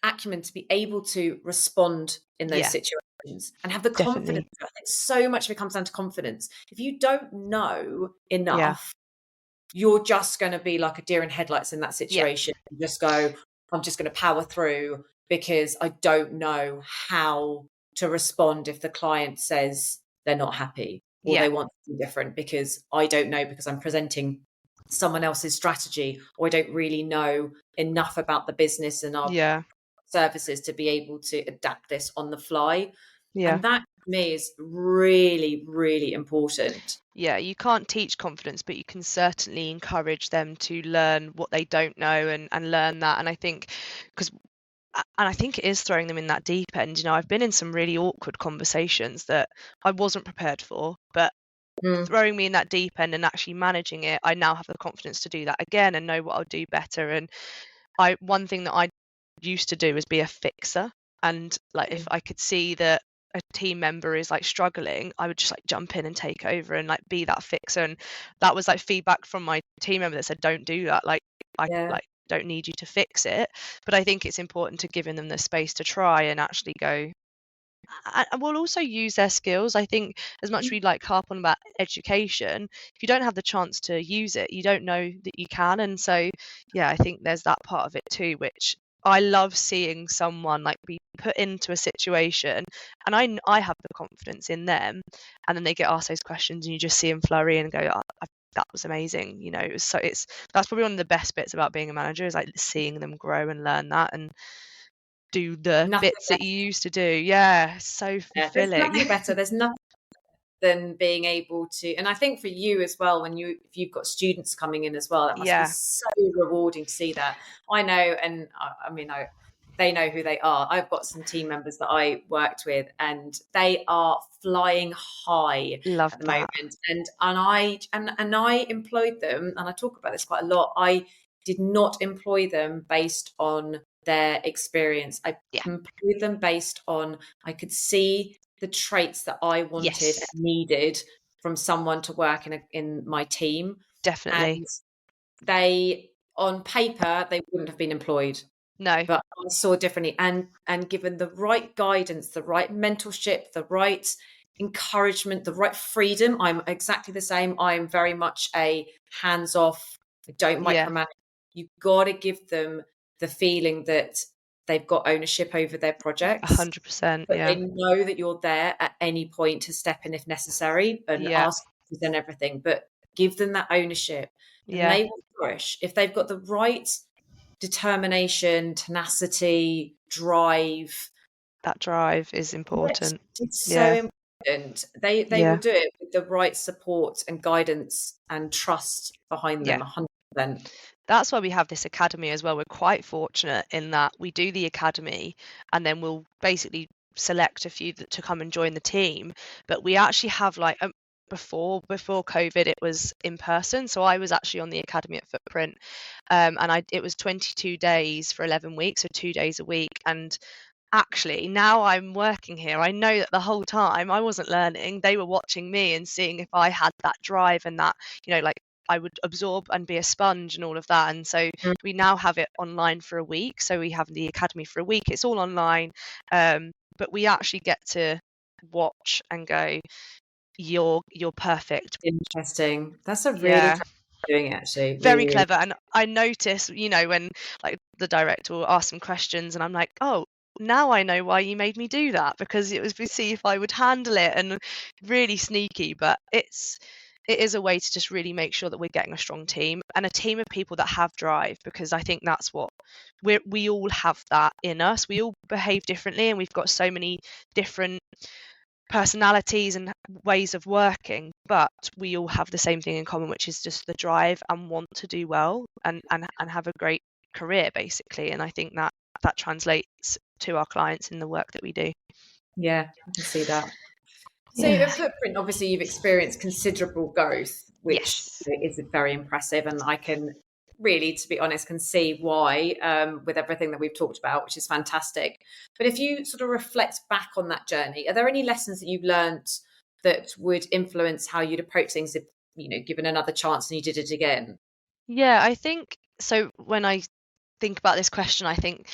A: acumen to be able to respond in those
B: Yeah.
A: situations and have the confidence.
B: Definitely.
A: I think so much of it comes down to confidence. If you don't know
B: Yeah.
A: enough, you're just going to be like a deer in headlights in that
B: Yeah.
A: situation. You just go, I'm just going to power through because I don't know how to respond if the client says they're not happy or
B: Yeah.
A: they want something different, because I don't know, because I'm presenting someone else's strategy, or I don't really know enough about the business and our
B: Yeah.
A: services to be able to adapt this on the fly.
B: Yeah.
A: And that to me is really, really important.
B: Yeah, you can't teach confidence, but you can certainly encourage them to learn what they don't know, and learn that. And I think, I think it is throwing them in that deep end. I've been in some really awkward conversations that I wasn't prepared for, but
A: Mm,
B: throwing me in that deep end and actually managing it, I now have the confidence to do that again and know what I'll do better. And one thing that I used to do is be a fixer, and like if I could see that a team member is like struggling, I would just like jump in and take over and like be that fixer. And that was like feedback from my team member that said, don't do that, like I
A: yeah.
B: like don't need you to fix it. But I think it's important to giving them the space to try and actually go, and we'll also use their skills. I think as much as we like harp on about education, if you don't have the chance to use it, you don't know that you can. And so, yeah, I think there's that part of it too, which I love seeing someone like be put into a situation, and I have the confidence in them, and then they get asked those questions, and you just see them flurry and go, oh, that was amazing. So that's probably one of the best bits about being a manager, is like seeing them grow and learn that and do the
A: Nothing
B: bits that you used to do. Yeah, so
A: better. There's
B: fulfilling.
A: nothing better. There's nothing than being able to, and I think for you as well, if you've got students coming in as well, that must be
B: Yeah,
A: so rewarding to see that. I know, and I mean, they know who they are. I've got some team members that I worked with, and they are flying high
B: love
A: at the
B: that.
A: moment. And I employed them, and I talk about this quite a lot. I did not employ them based on their experience. I
B: Yeah.
A: employed them based on, I could see the traits that I wanted
B: Yes,
A: and needed from someone to work in my team.
B: definitely.
A: And they, on paper, they wouldn't have been employed,
B: No.
A: but I saw differently. And given the right guidance, the right mentorship, the right encouragement, the right freedom, I'm exactly the same. I'm very much a hands off. I don't
B: Yeah,
A: micromanage. You've got to give them the feeling that they've got ownership over their projects,
B: 100%.
A: but they
B: Yeah.
A: know that you're there at any point to step in if necessary and
B: Yeah.
A: ask questions and everything. But give them that ownership, and
B: Yeah.
A: they will flourish if they've got the right determination, tenacity, drive.
B: That drive is
A: Yes,
B: important.
A: it's so
B: Yeah.
A: important. They will
B: Yeah.
A: do it with the right support and guidance and trust behind them,
B: Yeah.
A: 100%.
B: That's why we have this academy as well. We're quite fortunate in that we do the academy and then we'll basically select a few to come and join the team. But we actually have like before COVID, it was in person. So I was actually on the academy at Footprint, and it was 22 days for 11 weeks, so 2 days a week. And actually, now I'm working here, I know that the whole time I wasn't learning. They were watching me and seeing if I had that drive and that, like I would absorb and be a sponge and all of that. And so
A: Mm.
B: we now have it online for a week. So we have the academy for a week. It's all online, but we actually get to watch and go, you're perfect.
A: Interesting. That's a really
B: Yeah,
A: clever way of doing it, actually.
B: very
A: Really, really.
B: clever. And I notice, when like the director will ask some questions and I'm like, oh, now I know why you made me do that, because it was to see if I would handle it. And really sneaky, but it is a way to just really make sure that we're getting a strong team and a team of people that have drive, because I think that's what we all have that in us. We all behave differently and we've got so many different personalities and ways of working, but we all have the same thing in common, which is just the drive and want to do well and have a great career, basically. And I think that translates to our clients in the work that we do.
A: Yeah, I can see that. So
B: Yeah.
A: at Footprint, obviously you've experienced considerable growth, which
B: Yes.
A: is very impressive. And I can really, to be honest, can see why, with everything that we've talked about, which is fantastic. But if you sort of reflect back on that journey, are there any lessons that you've learned that would influence how you'd approach things if, given another chance and you did it again?
B: Yeah, I think so. When I think about this question, I think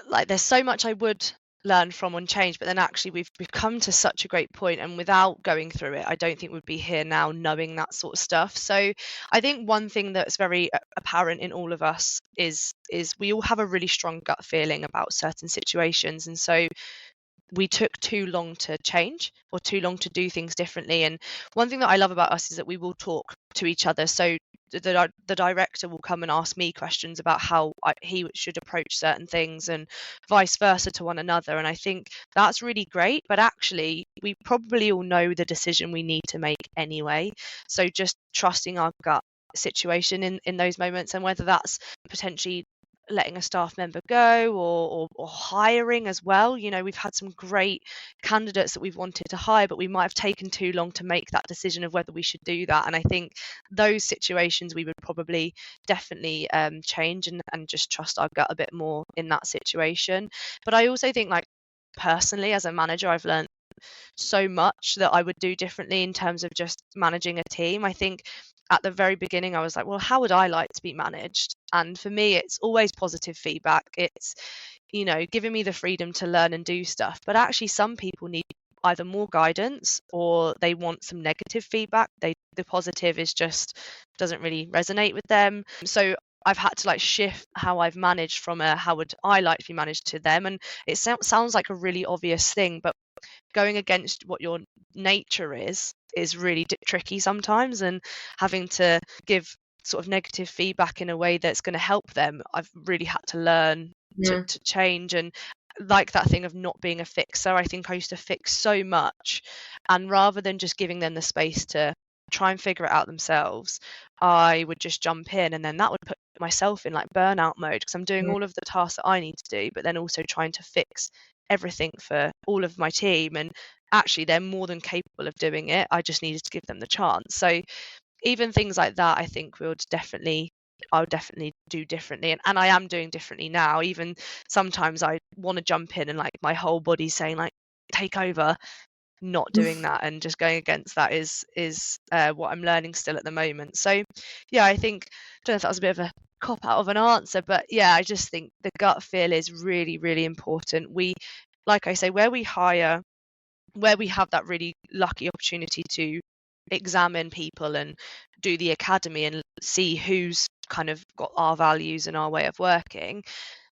B: like there's so much I would learn from and change, but then actually we've come to such a great point, and without going through it, I don't think we'd be here now knowing that sort of stuff. So I think one thing that's very apparent in all of us is we all have a really strong gut feeling about certain situations, and so we took too long to change or too long to do things differently. And one thing that I love about us is that we will talk to each other. So the director will come and ask me questions about how he should approach certain things, and vice versa to one another. And I think that's really great. But actually, we probably all know the decision we need to make anyway. So just trusting our gut situation in those moments, and whether that's potentially letting a staff member go or hiring as well. We've had some great candidates that we've wanted to hire, but we might have taken too long to make that decision of whether we should do that. And I think those situations we would probably definitely change and just trust our gut a bit more in that situation. But I also think, like, personally as a manager, I've learned so much that I would do differently in terms of just managing a team. I think at the very beginning I was like, well, how would I like to be managed? And for me, it's always positive feedback. It's, giving me the freedom to learn and do stuff. But actually, some people need either more guidance or they want some negative feedback. The positive is just doesn't really resonate with them. So I've had to like shift how I've managed from a how would I like to be managed to them. And it sounds like a really obvious thing, but going against what your nature is really tricky sometimes, and having to give sort of negative feedback in a way that's going to help them, I've really had to learn
A: Yeah.
B: to change. And like that thing of not being a fixer, I think I used to fix so much, and rather than just giving them the space to try and figure it out themselves, I would just jump in, and then that would put myself in like burnout mode, because I'm doing
A: Yeah.
B: all of the tasks that I need to do, but then also trying to fix everything for all of my team. And actually they're more than capable of doing it, I just needed to give them the chance. So even things like that, I think we would definitely I'll definitely do differently, and I am doing differently now. Even sometimes I want to jump in and like my whole body's saying like take over, not doing that and just going against that is what I'm learning still at the moment. So yeah, I think, don't know if that was a bit of a cop out of an answer, but yeah, I just think the gut feel is really, really important. We, like I say, where we hire, where we have that really lucky opportunity to examine people and do the academy and see who's kind of got our values and our way of working,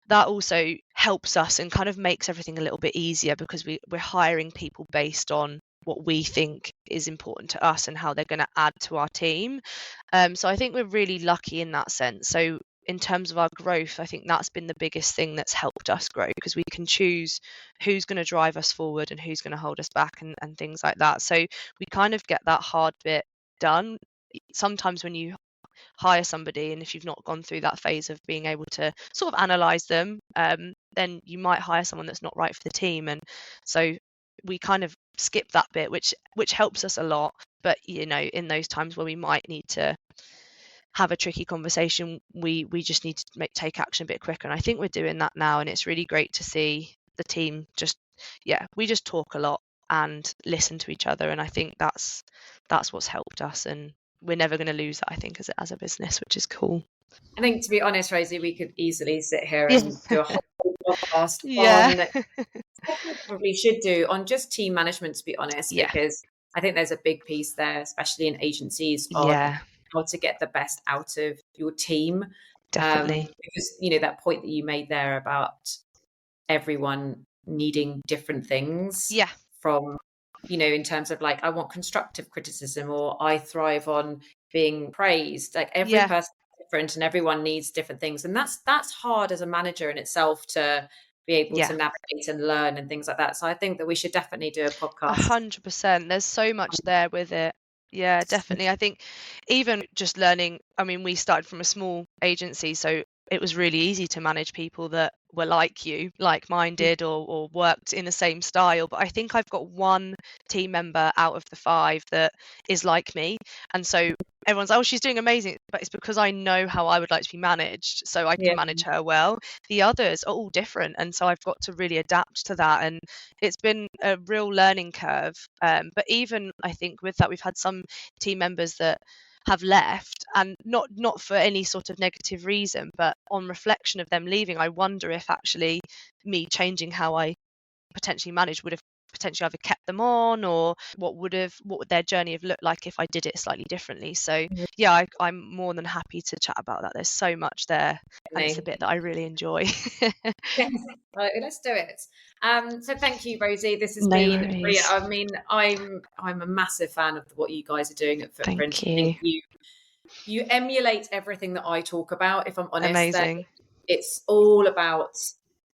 B: that also helps us and kind of makes everything a little bit easier, because we're hiring people based on what we think is important to us and how they're going to add to our team. So I think we're really lucky in that sense. So in terms of our growth, I think that's been the biggest thing that's helped us grow, because we can choose who's going to drive us forward and who's going to hold us back and things like that. So we kind of get that hard bit done. Sometimes when you hire somebody, and if you've not gone through that phase of being able to sort of analyze them, then you might hire someone that's not right for the team. And so we kind of skip that bit, which helps us a lot. But you know, in those times where we might need to have a tricky conversation, we just need to take action a bit quicker. And I think we're doing that now, and it's really great to see the team just, yeah, we just talk a lot and listen to each other, and I think that's what's helped us, and we're never going to lose that, I think, as a business, which is cool.
A: I think, to be honest, Rosie, we could easily sit here
B: Yeah.
A: and do a whole podcast
B: Yeah.
A: on what we probably should do on just team management, to be honest,
B: Yeah.
A: because I think there's a big piece there, especially in agencies, on
B: Yeah,
A: how to get the best out of your team.
B: definitely.
A: Because, you know, that point that you made there about everyone needing different things
B: Yeah.
A: from, you know, in terms of like, I want constructive criticism, or I thrive on being praised. Like every
B: Yeah.
A: person is different and everyone needs different things. And that's hard as a manager in itself to be able
B: Yeah.
A: to navigate and learn and things like that. So I think that we should definitely do a podcast.
B: 100%. There's so much there with it. Yeah, definitely. I think even just learning, I mean, we started from a small agency, so it was really easy to manage people that were like you, like-minded, or worked in the same style. But I think I've got one team member out of the 5 that is like me. And so everyone's like, oh, she's doing amazing. But it's because I know how I would like to be managed, so I can
A: Yeah.
B: manage her well. The others are all different. And so I've got to really adapt to that. And it's been a real learning curve. But even I think with that, we've had some team members that have left, and not for any sort of negative reason, but on reflection of them leaving, I wonder if actually me changing how I potentially managed would have potentially either kept them on, or what would their journey have looked like if I did it slightly differently. So yeah, I'm more than happy to chat about that. There's so much there, and it's a bit that I really enjoy.
A: Right, let's do it. So thank you, Rosie. This has
B: No
A: been
B: worries.
A: brilliant. I mean, I'm a massive fan of what you guys are doing at Footprint.
B: Thank you.
A: I think you emulate everything that I talk about, if I'm honest.
B: Amazing.
A: It's all about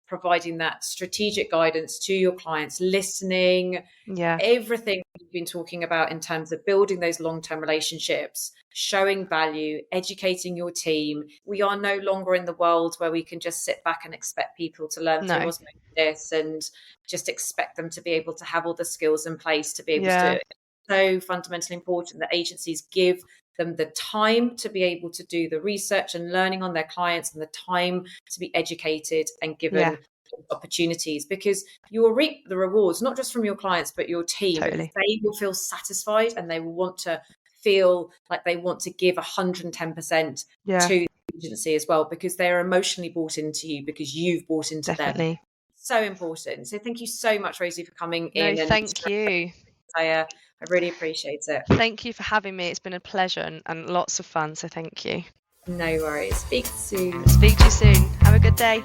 A: providing that strategic guidance to your clients, listening,
B: Yeah.
A: everything we've been talking about in terms of building those long-term relationships, showing value, educating your team. We are no longer in the world where we can just sit back and expect people to learn through osmosis and just expect them to be able to have all the skills in place to be able to do it. So fundamentally important that agencies give them the time to be able to do the research and learning on their clients, and the time to be educated and given opportunities, because you will reap the rewards, not just from your clients, but your team.
B: Totally.
A: Because they will feel satisfied and they will want to feel like they want to give 110% to the agency as well, because they're emotionally bought into you, because you've bought into them. So important. So thank you so much, Rosie, for coming in.
B: No, thank you.
A: I really appreciate it.
B: Thank you for having me. It's been a pleasure and lots of fun. So thank you.
A: No worries. Speak soon.
B: Speak to you soon. Have a good day.